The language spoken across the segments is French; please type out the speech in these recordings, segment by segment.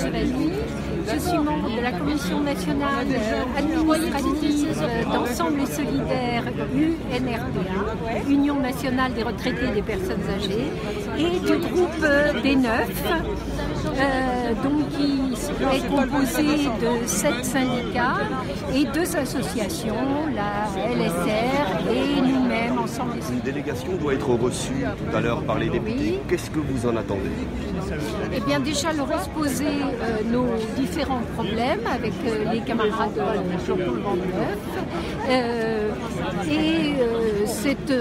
Chevalier. Je suis membre de la Commission nationale administrative d'Ensemble et Solidaire UNRPA, Union nationale des retraités et des personnes âgées, et du groupe des 9, donc qui est composé de 7 syndicats et 2 associations, la LSR et nous-mêmes, Ensemble et Solidaire. Une délégation doit être reçue tout à l'heure par les députés. Oui. Qu'est-ce que vous en attendez? Eh bien, déjà leur exposer nos différents problèmes avec les camarades de Jean-Paul Vandeneuf et cette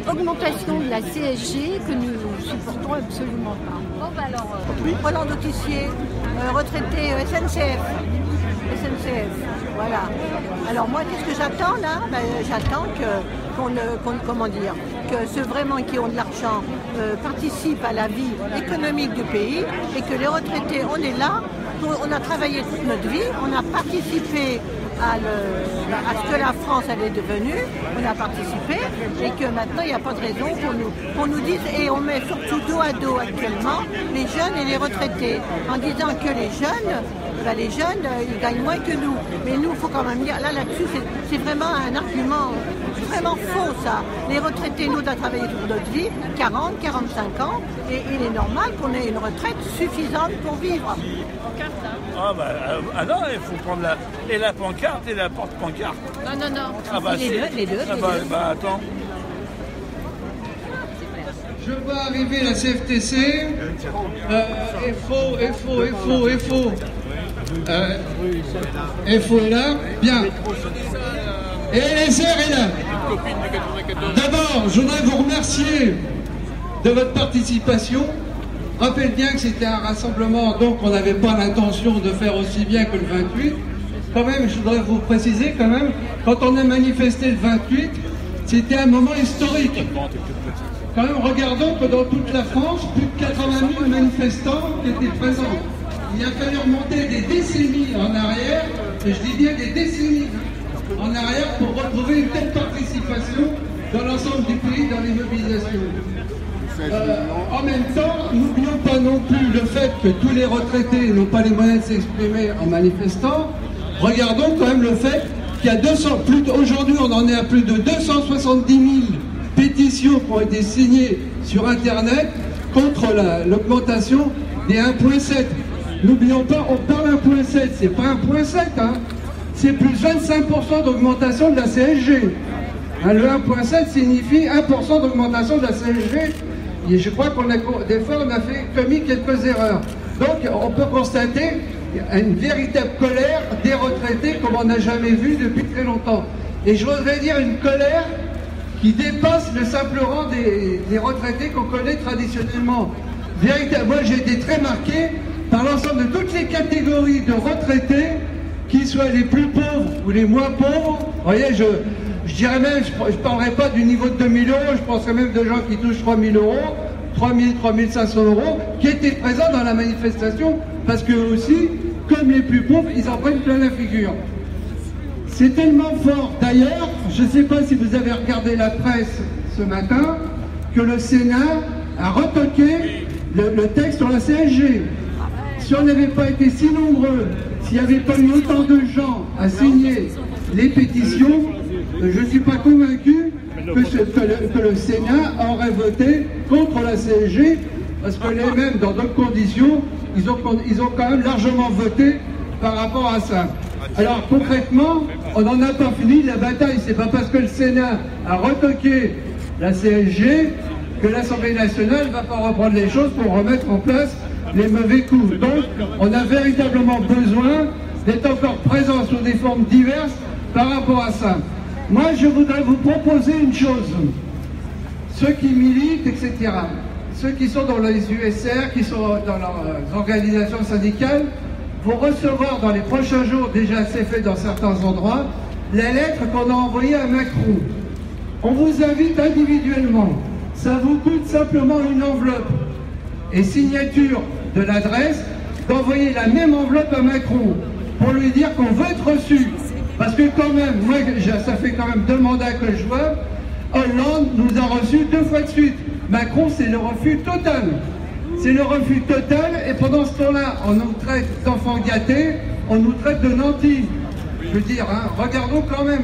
augmentation de la CSG que nous supportons absolument pas. Bon, bah alors, Roland Dautissier, retraité SNCF. Voilà. Alors moi, qu'est-ce que j'attends là? J'attends que ceux vraiment qui ont de l'argent participent à la vie économique du pays et que les retraités, on est là, on a travaillé toute notre vie, on a participé à ce que la France elle est devenue, on a participé et que maintenant il n'y a pas de raison qu'on nous dise, et on met surtout dos à dos actuellement les jeunes et les retraités en disant que les jeunes ils gagnent moins que nous, mais nous il faut quand même dire, là-dessus c'est vraiment un argument vraiment faux ça. Les retraités, nous on a travaillé toute notre vie, 40, 45 ans, et il est normal qu'on ait une retraite suffisante pour vivre. Ah non, il faut prendre la pancarte et la porte-pancarte. Non. Les deux. Attends. Je vois arriver la CFTC. FO est là. Bien. Et LSR est là. D'abord, je voudrais vous remercier de votre participation. Rappelez bien que c'était un rassemblement, donc on n'avait pas l'intention de faire aussi bien que le 28. Quand même, je voudrais vous préciser quand même, quand on a manifesté le 28, c'était un moment historique. Quand même, regardons que dans toute la France, plus de 80 000 manifestants qui étaient présents. Il a fallu remonter des décennies en arrière, et je dis bien des décennies en arrière, pour retrouver une telle participation dans l'ensemble du pays, dans les mobilisations. En même temps, n'oublions pas non plus le fait que tous les retraités n'ont pas les moyens de s'exprimer en manifestant. Regardons quand même le fait qu'il y a aujourd'hui on en est à plus de 270 000 pétitions qui ont été signées sur Internet contre l'augmentation des 1,7. N'oublions pas, on parle 1,7, c'est pas 1,7, hein. C'est plus 25% d'augmentation de la CSG. Hein, le 1,7 signifie 1% d'augmentation de la CSG. Et je crois des fois on a commis quelques erreurs. Donc on peut constater une véritable colère des retraités comme on n'a jamais vu depuis très longtemps. Et je voudrais dire une colère qui dépasse le simple rang des retraités qu'on connaît traditionnellement. Moi j'ai été très marqué par l'ensemble de toutes les catégories de retraités, qu'ils soient les plus pauvres ou les moins pauvres. Vous voyez, je dirais même, je ne parlerai pas du niveau de 2 000 euros, je penserais même de gens qui touchent 3 000 euros, 3 000, 3 500 euros, qui étaient présents dans la manifestation, parce qu'eux aussi, comme les plus pauvres, ils en prennent plein la figure. C'est tellement fort, d'ailleurs, je ne sais pas si vous avez regardé la presse ce matin, que le Sénat a retoqué le texte sur la CSG. Si on n'avait pas été si nombreux, s'il n'y avait pas eu autant de gens à signer les pétitions, je ne suis pas convaincu que le Sénat aurait voté contre la CSG, parce que les mêmes, dans d'autres conditions, ils ont quand même largement voté par rapport à ça. Alors concrètement, on n'en a pas fini la bataille. C'est pas parce que le Sénat a retoqué la CSG que l'Assemblée nationale ne va pas reprendre les choses pour remettre en place les mauvais coups. Donc on a véritablement besoin d'être encore présent sous des formes diverses par rapport à ça. Moi je voudrais vous proposer une chose. Ceux qui militent, etc., ceux qui sont dans les USR, qui sont dans leurs organisations syndicales, vont recevoir dans les prochains jours, déjà c'est fait dans certains endroits, la lettre qu'on a envoyée à Macron. On vous invite individuellement, ça vous coûte simplement une enveloppe et signature de l'adresse, d'envoyer la même enveloppe à Macron pour lui dire qu'on veut être reçu. Parce que quand même, moi ça fait quand même 2 mandats que je vois, Hollande nous a reçus 2 fois de suite. Macron c'est le refus total. c'est le refus total, et pendant ce temps-là, on nous traite d'enfants gâtés, on nous traite de nantis. Je veux dire, hein, regardons quand même.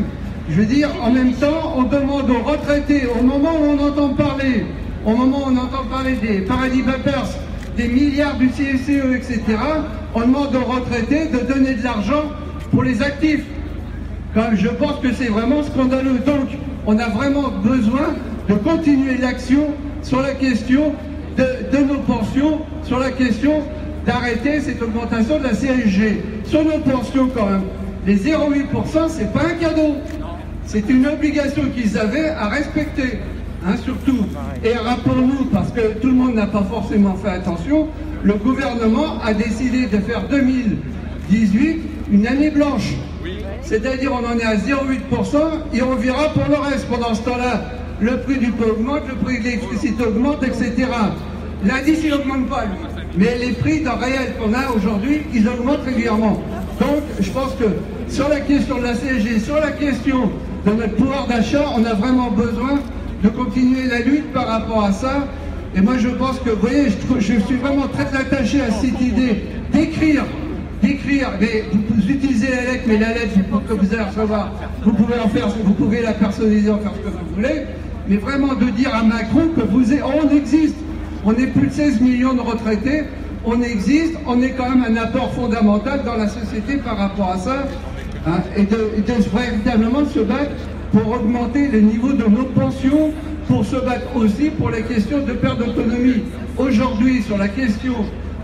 Je veux dire, en même temps, on demande aux retraités, au moment où on entend parler, des paradis papers, des milliards du CSCE, etc., on demande aux retraités de donner de l'argent pour les actifs. Quand même, je pense que c'est vraiment scandaleux. Donc, on a vraiment besoin de continuer l'action sur la question de nos pensions, sur la question d'arrêter cette augmentation de la CSG. Sur nos pensions, quand même, les 0,8%, c'est pas un cadeau. C'est une obligation qu'ils avaient à respecter, hein, surtout. Et rappelons-nous, parce que tout le monde n'a pas forcément fait attention, le gouvernement a décidé de faire 2018 une année blanche. C'est-à-dire on en est à 0,8% et on verra pour le reste. Pendant ce temps-là, le prix du pain augmente, le prix de l'électricité augmente, etc. L'indice, il n'augmente pas, lui. Mais les prix dans réel qu'on a aujourd'hui, ils augmentent régulièrement. Donc, je pense que sur la question de la CSG, sur la question de notre pouvoir d'achat, on a vraiment besoin de continuer la lutte par rapport à ça. Et moi, je pense que, vous voyez, je suis vraiment très attaché à cette idée d'écrire, mais vous utilisez la lettre, mais la lettre, pour que vous allez recevoir, vous pouvez la personnaliser, en faire ce que vous voulez, mais vraiment de dire à Macron que on existe. On est plus de 16 millions de retraités, on existe, on est quand même un apport fondamental dans la société par rapport à ça, hein, et de véritablement se battre pour augmenter le niveau de nos pensions, pour se battre aussi pour la question de perte d'autonomie. Aujourd'hui, sur la question,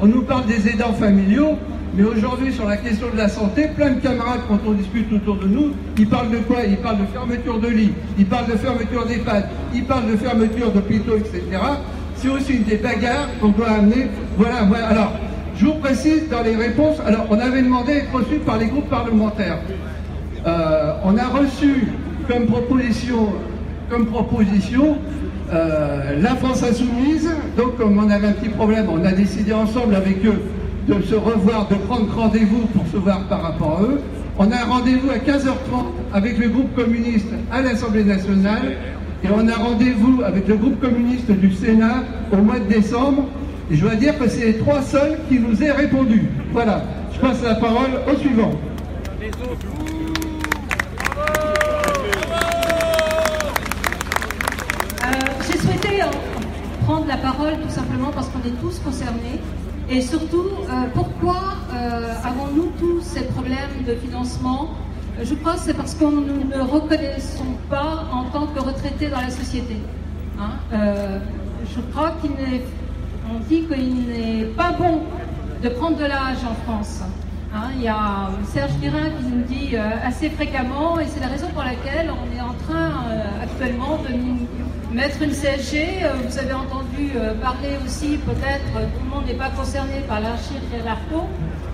on nous parle des aidants familiaux, mais aujourd'hui, sur la question de la santé, plein de camarades, quand on discute autour de nous, ils parlent de quoi? Ils parlent de fermeture de lits, ils parlent de fermeture d'EHPAD, ils parlent de fermeture d'hôpitaux, etc. C'est aussi une des bagarres qu'on doit amener. Voilà. Alors, je vous précise dans les réponses. Alors, on avait demandé d'être reçu par les groupes parlementaires. On a reçu comme proposition la France Insoumise. Donc, comme on avait un petit problème, on a décidé ensemble avec eux de se revoir, de prendre rendez-vous pour se voir par rapport à eux. On a un rendez-vous à 15h30 avec le groupe communiste à l'Assemblée nationale. Et on a rendez-vous avec le groupe communiste du Sénat au mois de décembre. Et je dois dire que c'est les trois seuls qui nous aient répondu. Voilà. Je passe la parole au suivant. J'ai souhaité prendre la parole tout simplement parce qu'on est tous concernés. Et surtout, pourquoi avons-nous tous ces problèmes de financement? Je crois que c'est parce que nous ne nous reconnaissons pas en tant que retraités dans la société. Hein, je crois on dit qu'il n'est pas bon de prendre de l'âge en France. Hein, il y a Serge Guérin qui nous dit assez fréquemment, et c'est la raison pour laquelle on est en train actuellement de nous mettre une CSG. Vous avez entendu parler aussi, peut-être, tout le monde n'est pas concerné par l'Archir et l'ARCO,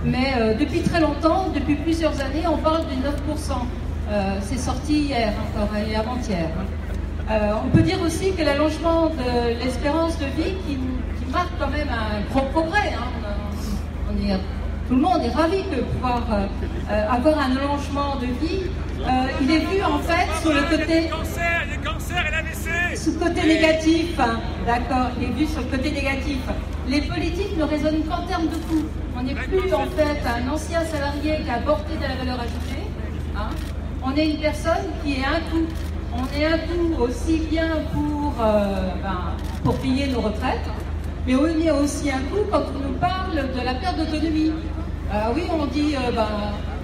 mais depuis très longtemps, depuis plusieurs années, on parle du 9%. C'est sorti hier encore et avant-hier. On peut dire aussi que l'allongement de l'espérance de vie qui marque quand même un gros progrès. Hein. Tout le monde est ravi de pouvoir avoir un allongement de vie. Il est vu en fait sur le côté... Les cancers et l'AVC. Sous le côté négatif, hein. D'accord, il est vu sur le côté négatif. Les politiques ne raisonnent qu'en termes de coûts. On n'est plus en fait un ancien salarié qui a apporté de la valeur ajoutée. Hein. On est une personne qui est un coût. On est un coût aussi bien pour payer nos retraites, mais on est aussi un coût quand on nous parle de la perte d'autonomie. Oui, on dit,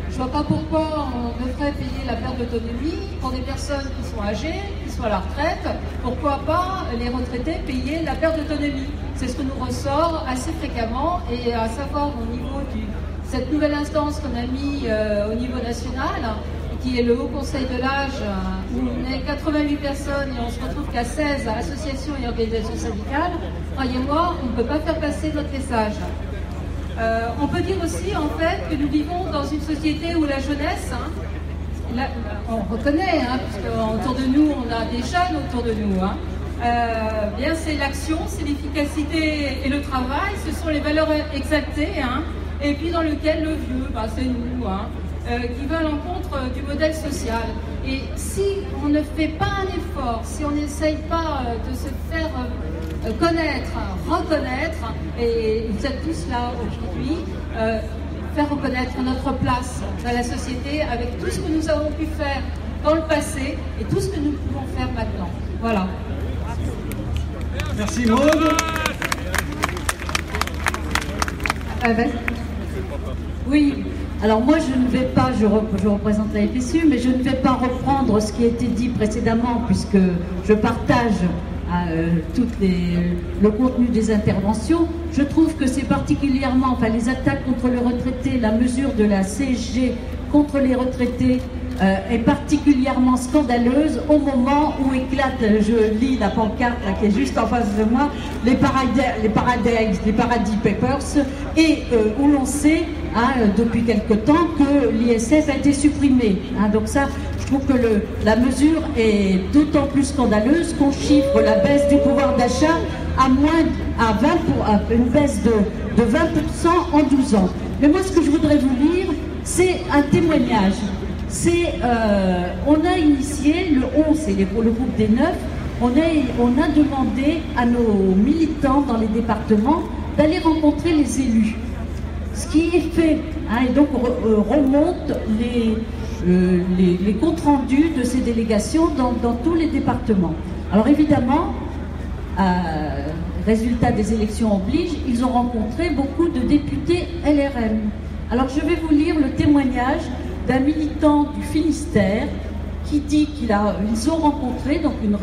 je ne vois pas pourquoi on devrait payer la perte d'autonomie pour des personnes qui sont âgées, qui sont à la retraite. Pourquoi pas les retraités payer la perte d'autonomie? C'est ce que nous ressort assez fréquemment, et à savoir au niveau cette nouvelle instance qu'on a mis au niveau national, qui est le Haut Conseil de l'âge, où on est 88 personnes et on se retrouve qu'à 16 associations et organisations syndicales. Croyez-moi, on ne peut pas faire passer notre message. On peut dire aussi en fait que nous vivons dans une société où la jeunesse, hein, on reconnaît, hein, parce qu'autour de nous, on a des jeunes autour de nous, hein, bien c'est l'action, c'est l'efficacité et le travail, ce sont les valeurs exaltées, hein, et puis dans lequel le vieux, c'est nous, hein, qui va à l'encontre du modèle social. Et si on ne fait pas un effort, si on n'essaye pas de se faire connaître, reconnaître, et vous êtes tous là aujourd'hui, faire reconnaître notre place dans la société avec tout ce que nous avons pu faire dans le passé et tout ce que nous pouvons faire maintenant. Voilà. Merci Maud. Oui, alors moi je ne vais pas, je représente la FSU, mais je ne vais pas reprendre ce qui a été dit précédemment puisque je partage le contenu des interventions. Je trouve que c'est particulièrement, les attaques contre les retraités, la mesure de la CSG contre les retraités est particulièrement scandaleuse au moment où éclate, je lis la pancarte là, qui est juste en face de moi, les Paradise Papers, et où l'on sait depuis quelque temps que l'ISF a été supprimé. Donc ça, je trouve que la mesure est d'autant plus scandaleuse qu'on chiffre la baisse du pouvoir d'achat à une baisse de 20% en 12 ans. Mais moi, ce que je voudrais vous lire, c'est un témoignage. On a initié, le 11, c'est le groupe des 9, on a demandé à nos militants dans les départements d'aller rencontrer les élus. Ce qui est fait, et donc remonte les comptes rendus de ces délégations dans tous les départements. Alors évidemment, résultat des élections oblige, ils ont rencontré beaucoup de députés LRM. Alors je vais vous lire le témoignage d'un militant du Finistère qui dit qu'ils ont rencontré, donc une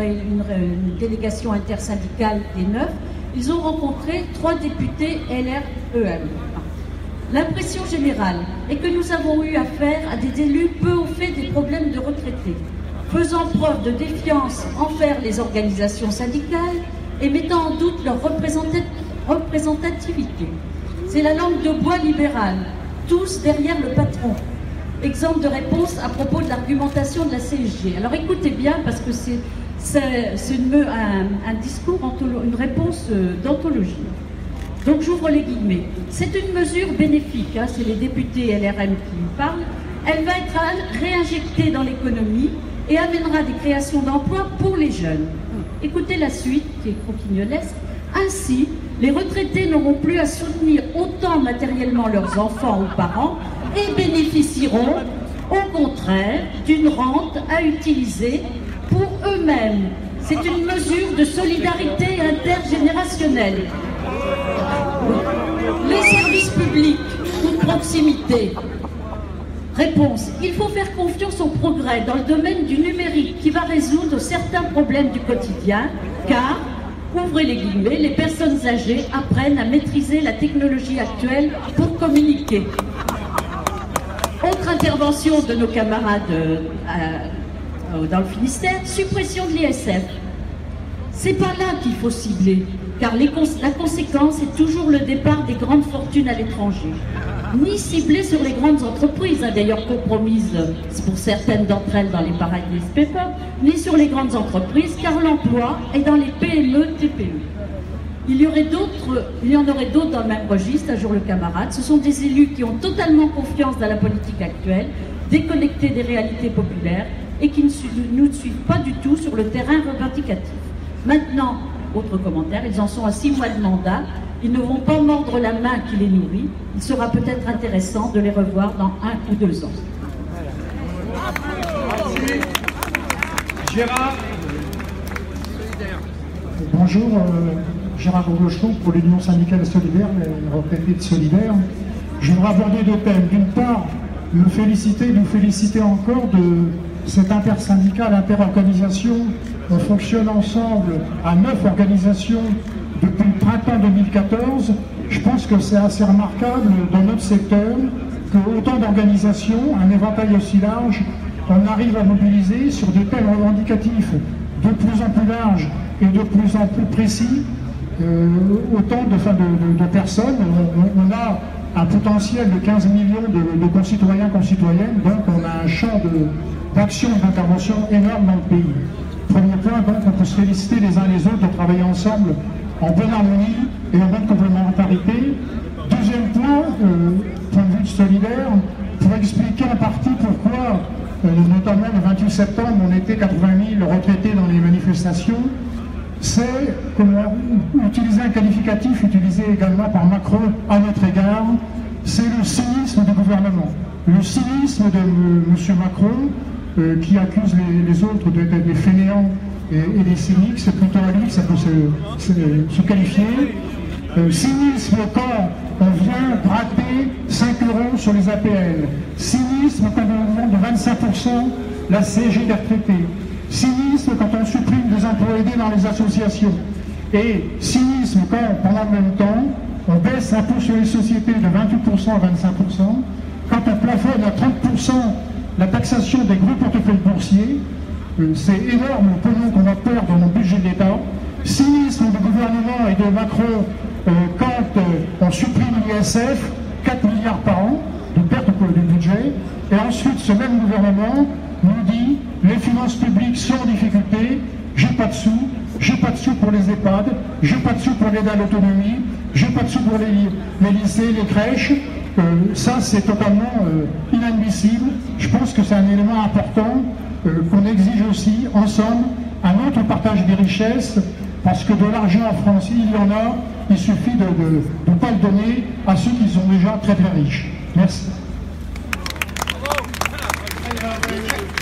délégation intersyndicale des 9, ils ont rencontré 3 députés LREM. L'impression générale est que nous avons eu affaire à des élus peu au fait des problèmes de retraités, faisant preuve de défiance envers les organisations syndicales et mettant en doute leur représentativité. C'est la langue de bois libérale, tous derrière le patron. Exemple de réponse à propos de l'argumentation de la CSG. Alors écoutez bien, parce que c'est un discours, une réponse d'anthologie. Donc j'ouvre les guillemets. C'est une mesure bénéfique, c'est les députés LRM qui nous parlent. Elle va être réinjectée dans l'économie et amènera des créations d'emplois pour les jeunes. Écoutez la suite, qui est croquignolesque. Ainsi, les retraités n'auront plus à soutenir autant matériellement leurs enfants ou parents et bénéficieront, au contraire, d'une rente à utiliser pour eux-mêmes. C'est une mesure de solidarité intergénérationnelle. Les services publics ou de proximité. Réponse. Il faut faire confiance au progrès dans le domaine du numérique qui va résoudre certains problèmes du quotidien, car, ouvrez les guillemets, les personnes âgées apprennent à maîtriser la technologie actuelle pour communiquer. Autre intervention de nos camarades dans le Finistère, suppression de l'ISF. C'est pas là qu'il faut cibler, car la conséquence est toujours le départ des grandes fortunes à l'étranger. Ni cibler sur les grandes entreprises, d'ailleurs compromises pour certaines d'entre elles dans les Paradise Papers, ni sur les grandes entreprises, car l'emploi est dans les PME, TPE. Il y en aurait d'autres dans le même registre, un jour le camarade. Ce sont des élus qui ont totalement confiance dans la politique actuelle, déconnectés des réalités populaires et qui ne suivent pas du tout sur le terrain revendicatif. Maintenant, autre commentaire, ils en sont à 6 mois de mandat. Ils ne vont pas mordre la main qui les nourrit. Il sera peut-être intéressant de les revoir dans 1 ou 2 ans. Gérard. Bonjour, Gérard Bourgochon pour l'Union syndicale solidaire, les retraités de solidaire. Je voudrais aborder 2 thèmes. D'une part, nous féliciter encore de cette intersyndicale, interorganisation. On fonctionne ensemble à 9 organisations depuis le printemps 2014. Je pense que c'est assez remarquable dans notre secteur que autant d'organisations, un éventail aussi large, on arrive à mobiliser sur des thèmes revendicatifs de plus en plus larges et de plus en plus précis, autant de personnes. On a un potentiel de 15 millions de concitoyens, concitoyennes, donc on a un champ d'action et d'intervention énorme dans le pays. Premier point, donc, on peut se féliciter les uns les autres de travailler ensemble en bonne harmonie et en bonne complémentarité. Deuxième point, point de vue solidaire, pour expliquer en partie pourquoi, notamment le 28 septembre, on était 80 000 retraités dans les manifestations. c'est utiliser un qualificatif utilisé également par Macron à notre égard, c'est le cynisme du gouvernement. Le cynisme de M. Macron, qui accuse les autres d'être des fainéants et des cyniques, c'est plutôt à lui que ça peut se qualifier. Cynisme quand on vient gratter 5 € sur les APL. Cynisme quand on demande de 25% la CSG des retraités. Cynisme quand on supprime des emplois aidés dans les associations. Et cynisme quand, pendant le même temps, on baisse l'impôt sur les sociétés de 28% à 25%, quand on plafonne à 30% la taxation des gros portefeuilles boursiers. C'est énorme le pognon qu'on va perdre dans le budget de l'État. Cynisme du gouvernement et de Macron quand on supprime l'ISF, 4 milliards par an de perte du budget. Et ensuite, ce même gouvernement nous dit les finances publiques sont en difficulté, j'ai pas de sous pour les EHPAD, j'ai pas de sous pour l'aide à l'autonomie, j'ai pas de sous pour les lycées, les crèches. Ça, c'est totalement inadmissible. Je pense que c'est un élément important qu'on exige aussi, ensemble, un autre partage des richesses, parce que de l'argent en France, il y en a, il suffit de ne pas le donner à ceux qui sont déjà très très riches. Merci.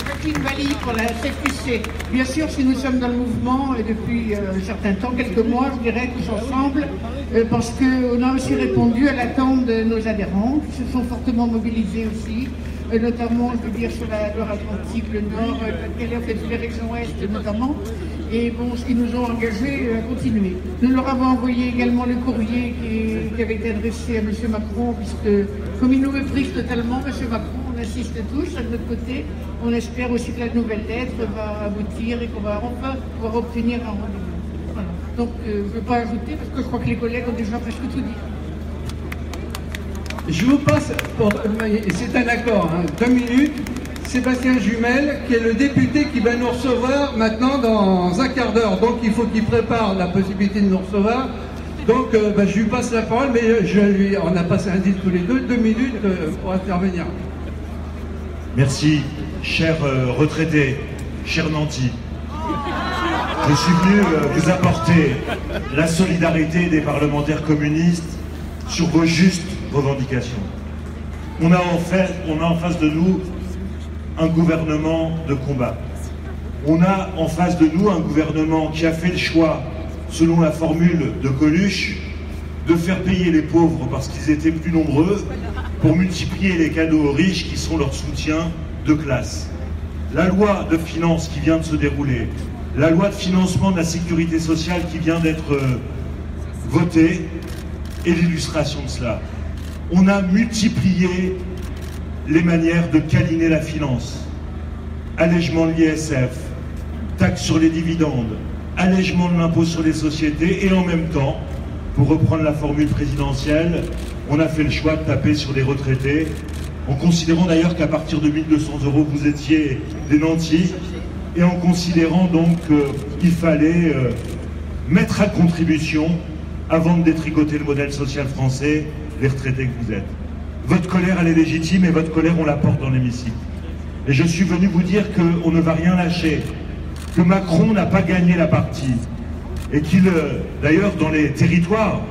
Jacqueline Valli pour la CFTC. Bien sûr, si nous sommes dans le mouvement depuis un certain temps, quelques mois, je dirais, tous ensemble, parce qu'on a aussi répondu à l'attente de nos adhérents, qui se sont fortement mobilisés aussi, notamment, je veux dire, sur la Loire-Atlantique, le Nord, les régions Ouest notamment, et bon, ce qui nous ont engagés à continuer. Nous leur avons envoyé également le courrier qui avait été adressé à M. Macron, puisque, comme il nous méprise totalement, M. Macron, on assiste tous, de notre côté, on espère aussi que la nouvelle lettre va aboutir et qu'on va enfin pouvoir obtenir un rendez-vous. Voilà. Donc, je ne veux pas ajouter, parce que je crois que les collègues ont déjà presque tout dit. Je vous passe, c'est un accord, 2 minutes, Sébastien Jumel, qui est le député qui va nous recevoir maintenant dans un quart d'heure. Donc il faut qu'il prépare la possibilité de nous recevoir. Donc je lui passe la parole, mais on a passé un deal tous les deux, 2 minutes pour intervenir. Merci, chers retraités, chers nantis. Je suis venu vous apporter la solidarité des parlementaires communistes sur vos justes revendications. On a en face de nous un gouvernement de combat. On a en face de nous un gouvernement qui a fait le choix, selon la formule de Coluche, de faire payer les pauvres parce qu'ils étaient plus nombreux, pour multiplier les cadeaux aux riches qui sont leur soutien de classe. La loi de finances qui vient de se dérouler, la loi de financement de la sécurité sociale qui vient d'être votée, est l'illustration de cela. On a multiplié les manières de câliner la finance. Allègement de l'ISF, taxe sur les dividendes, allègement de l'impôt sur les sociétés, et en même temps, pour reprendre la formule présidentielle, on a fait le choix de taper sur les retraités, en considérant d'ailleurs qu'à partir de 1 200 €, vous étiez des nantis, et en considérant donc qu'il fallait mettre à contribution, avant de détricoter le modèle social français, les retraités que vous êtes. Votre colère, elle est légitime, et votre colère, on la porte dans l'hémicycle. Et je suis venu vous dire qu'on ne va rien lâcher, que Macron n'a pas gagné la partie, et qu'il, d'ailleurs, dans les territoires,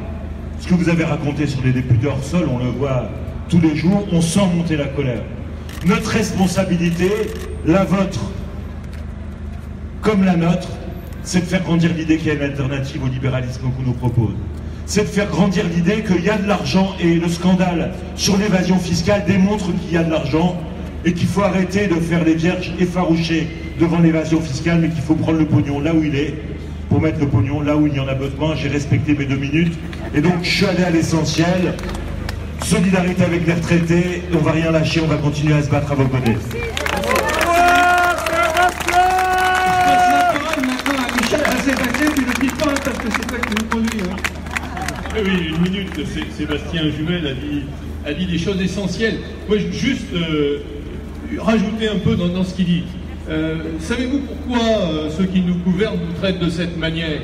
ce que vous avez raconté sur les députés hors sol, on le voit tous les jours, on sent monter la colère. Notre responsabilité, la vôtre, comme la nôtre, c'est de faire grandir l'idée qu'il y a une alternative au libéralisme qu'on nous propose. C'est de faire grandir l'idée qu'il y a de l'argent, et le scandale sur l'évasion fiscale démontre qu'il y a de l'argent et qu'il faut arrêter de faire les vierges effarouchées devant l'évasion fiscale, mais qu'il faut prendre le pognon là où il est pour mettre le pognon là où il y en a besoin. J'ai respecté mes 2 minutes et donc je suis allé à l'essentiel. Solidarité avec les retraités, on va rien lâcher, on va continuer à se battre à vos côtés. Oui, 1 minute, Sébastien Jumel a dit des choses essentielles. Moi, je juste rajouter un peu dans ce qu'il dit. Savez-vous pourquoi ceux qui nous gouvernent nous traitent de cette manière?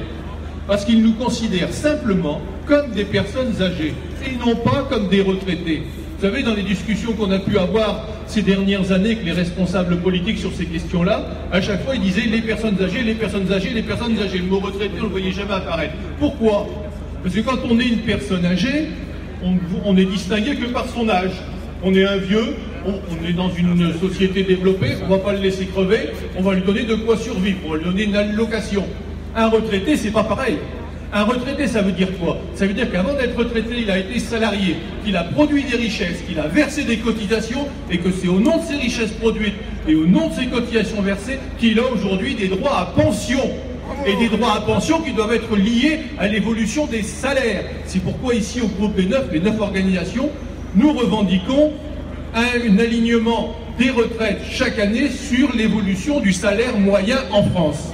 Parce qu'ils nous considèrent simplement comme des personnes âgées et non pas comme des retraités. Vous savez, dans les discussions qu'on a pu avoir ces dernières années avec les responsables politiques sur ces questions-là, à chaque fois ils disaient les personnes âgées, les personnes âgées, les personnes âgées. Le mot retraité, on ne le voyait jamais apparaître. Pourquoi? Parce que quand on est une personne âgée, on est distingué que par son âge. On est un vieux, on est dans une société développée, on ne va pas le laisser crever, on va lui donner de quoi survivre, on va lui donner une allocation. Un retraité, c'est pas pareil. Un retraité, ça veut dire quoi? Ça veut dire qu'avant d'être retraité, il a été salarié, qu'il a produit des richesses, qu'il a versé des cotisations, et que c'est au nom de ces richesses produites et au nom de ces cotisations versées qu'il a aujourd'hui des droits à pension. Et des droits à pension qui doivent être liés à l'évolution des salaires. C'est pourquoi ici, au groupe B9, les 9 organisations, nous revendiquons un alignement des retraites chaque année sur l'évolution du salaire moyen en France.